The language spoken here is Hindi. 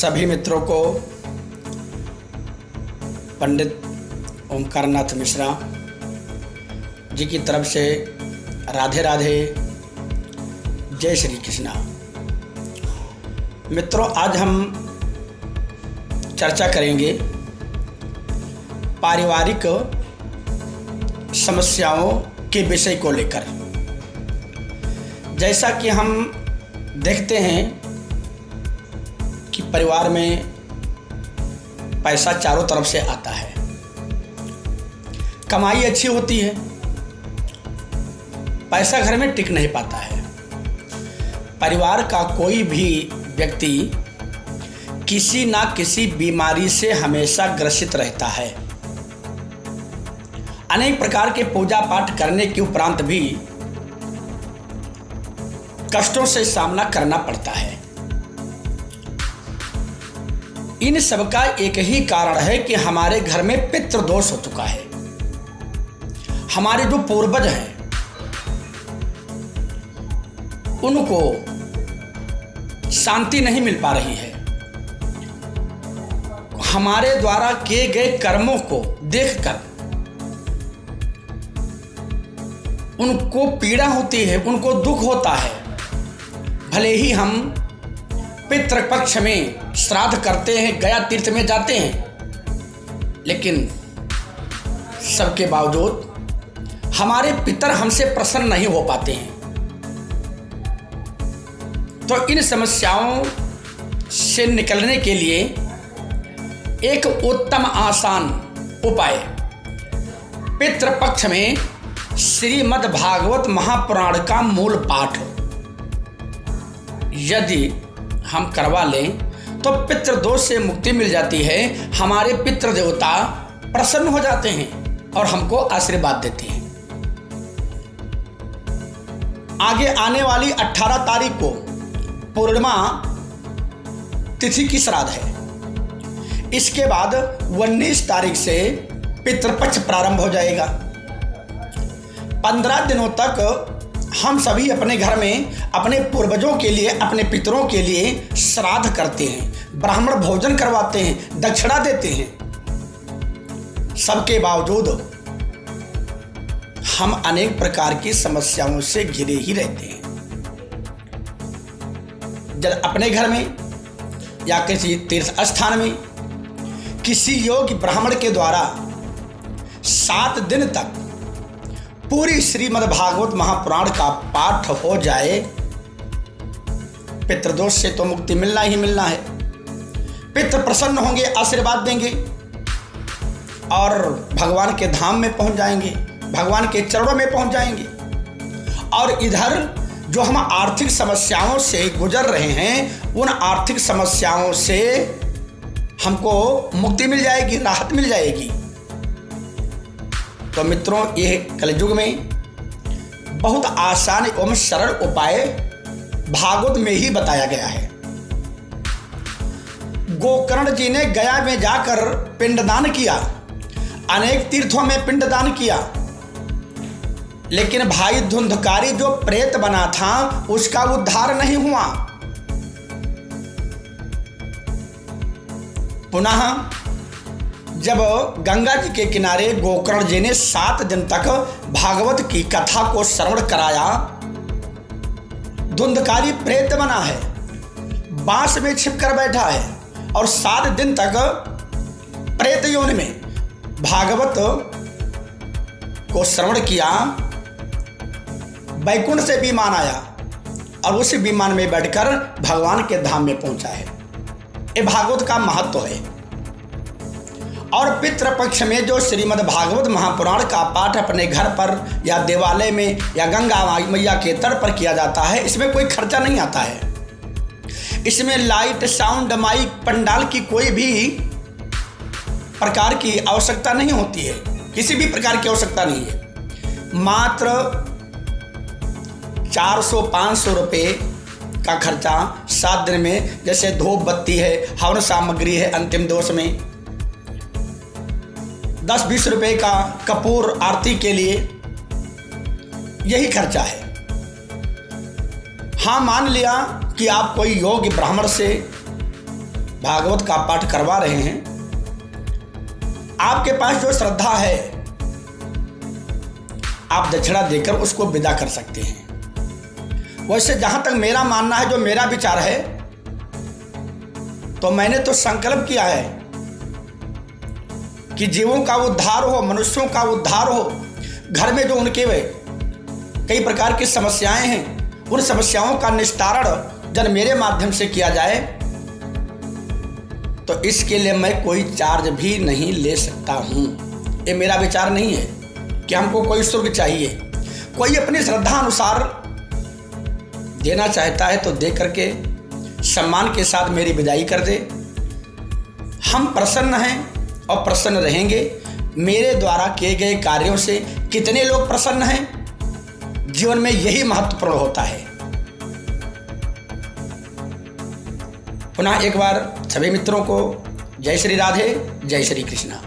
सभी मित्रों को पंडित ओमकारनाथ मिश्रा जी की तरफ से राधे राधे, जय श्री कृष्णा। मित्रों, आज हम चर्चा करेंगे पारिवारिक समस्याओं के विषय को लेकर। जैसा कि हम देखते हैं कि परिवार में पैसा चारों तरफ से आता है, कमाई अच्छी होती है, पैसा घर में टिक नहीं पाता है। परिवार का कोई भी व्यक्ति किसी ना किसी बीमारी से हमेशा ग्रसित रहता है। अनेक प्रकार के पूजा पाठ करने के उपरांत भी कष्टों से सामना करना पड़ता है। इन सब का एक ही कारण है कि हमारे घर में पितृदोष हो चुका है। हमारे जो पूर्वज हैं उनको शांति नहीं मिल पा रही है। हमारे द्वारा किए गए कर्मों को देखकर उनको पीड़ा होती है, उनको दुख होता है। भले ही हम पितृपक्ष में श्राद्ध करते हैं, गया तीर्थ में जाते हैं, लेकिन सबके बावजूद हमारे पितर हमसे प्रसन्न नहीं हो पाते हैं। तो इन समस्याओं से निकलने के लिए एक उत्तम आसान उपाय पितृपक्ष में श्रीमद् भागवत महापुराण का मूल पाठ यदि हम करवा लें तो पितृदोष से मुक्ति मिल जाती है। हमारे पितृ देवता प्रसन्न हो जाते हैं और हमको आशीर्वाद देते हैं। आगे आने वाली 18 तारीख को पूर्णिमा तिथि की श्राद्ध है। इसके बाद 19 तारीख से पितृपक्ष प्रारंभ हो जाएगा। 15 दिनों तक हम सभी अपने घर में अपने पूर्वजों के लिए, अपने पितरों के लिए श्राद्ध करते हैं, ब्राह्मण भोजन करवाते हैं, दक्षिणा देते हैं। सबके बावजूद हम अनेक प्रकार की समस्याओं से घिरे ही रहते हैं। जब अपने घर में या किसी तीर्थ स्थान में किसी योग्य ब्राह्मण के द्वारा 7 दिन तक पूरी श्रीमद् भागवत महापुराण का पाठ हो जाए, पितृदोष से तो मुक्ति मिलना ही मिलना है। पितृ प्रसन्न होंगे, आशीर्वाद देंगे और भगवान के धाम में पहुंच जाएंगे, भगवान के चरणों में पहुंच जाएंगे। और इधर जो हम आर्थिक समस्याओं से गुजर रहे हैं, उन आर्थिक समस्याओं से हमको मुक्ति मिल जाएगी, राहत मिल जाएगी। तो मित्रों, यह कलयुग में बहुत आसान एवं सरल उपाय भागवत में ही बताया गया है। गोकर्ण जी ने गया में जाकर पिंडदान किया, अनेक तीर्थों में पिंडदान किया, लेकिन भाई धुंधकारी जो प्रेत बना था उसका उद्धार नहीं हुआ। पुनः जब गंगा जी के किनारे गोकर्ण जी ने 7 दिन तक भागवत की कथा को श्रवण कराया, धुंधकारी प्रेत बना है, बांस में छिपकर बैठा है और 7 दिन तक प्रेत योनि में भागवत को श्रवण किया। वैकुंठ से विमान आया और उस विमान में बैठकर भगवान के धाम में पहुंचा है। ये भागवत का महत्व है। और पितृपक्ष में जो श्रीमद् भागवत महापुराण का पाठ अपने घर पर या देवालय में या गंगा मैया के तट पर किया जाता है, इसमें कोई खर्चा नहीं आता है। इसमें लाइट, साउंड, माइक, पंडाल की कोई भी प्रकार की आवश्यकता नहीं होती है, किसी भी प्रकार की आवश्यकता नहीं है। मात्र 400-500 रुपये का खर्चा 7 दिन में, जैसे धूप बत्ती है, हवन सामग्री है, अंतिम दोष में 10-20 रुपये का कपूर आरती के लिए, यही खर्चा है। हाँ, मान लिया कि आप कोई योग्य ब्राह्मण से भागवत का पाठ करवा रहे हैं, आपके पास जो श्रद्धा है आप दक्षिणा देकर उसको विदा कर सकते हैं। वैसे जहां तक मेरा मानना है, जो मेरा विचार है, तो मैंने तो संकल्प किया है कि जीवों का उद्धार हो, मनुष्यों का उद्धार हो। घर में जो उनके कई प्रकार की समस्याएं हैं, उन समस्याओं का निस्तारण जब मेरे माध्यम से किया जाए, तो इसके लिए मैं कोई चार्ज भी नहीं ले सकता हूं। ये मेरा विचार नहीं है कि हमको कोई शुल्क चाहिए। कोई अपनी श्रद्धा अनुसार देना चाहता है तो दे करके सम्मान के साथ मेरी विदाई कर दे। हम प्रसन्न हैं और प्रसन्न रहेंगे। मेरे द्वारा किए गए कार्यों से कितने लोग प्रसन्न हैं, जीवन में यही महत्वपूर्ण होता है। पुनः एक बार सभी मित्रों को जय श्री राधे, जय श्री कृष्णा।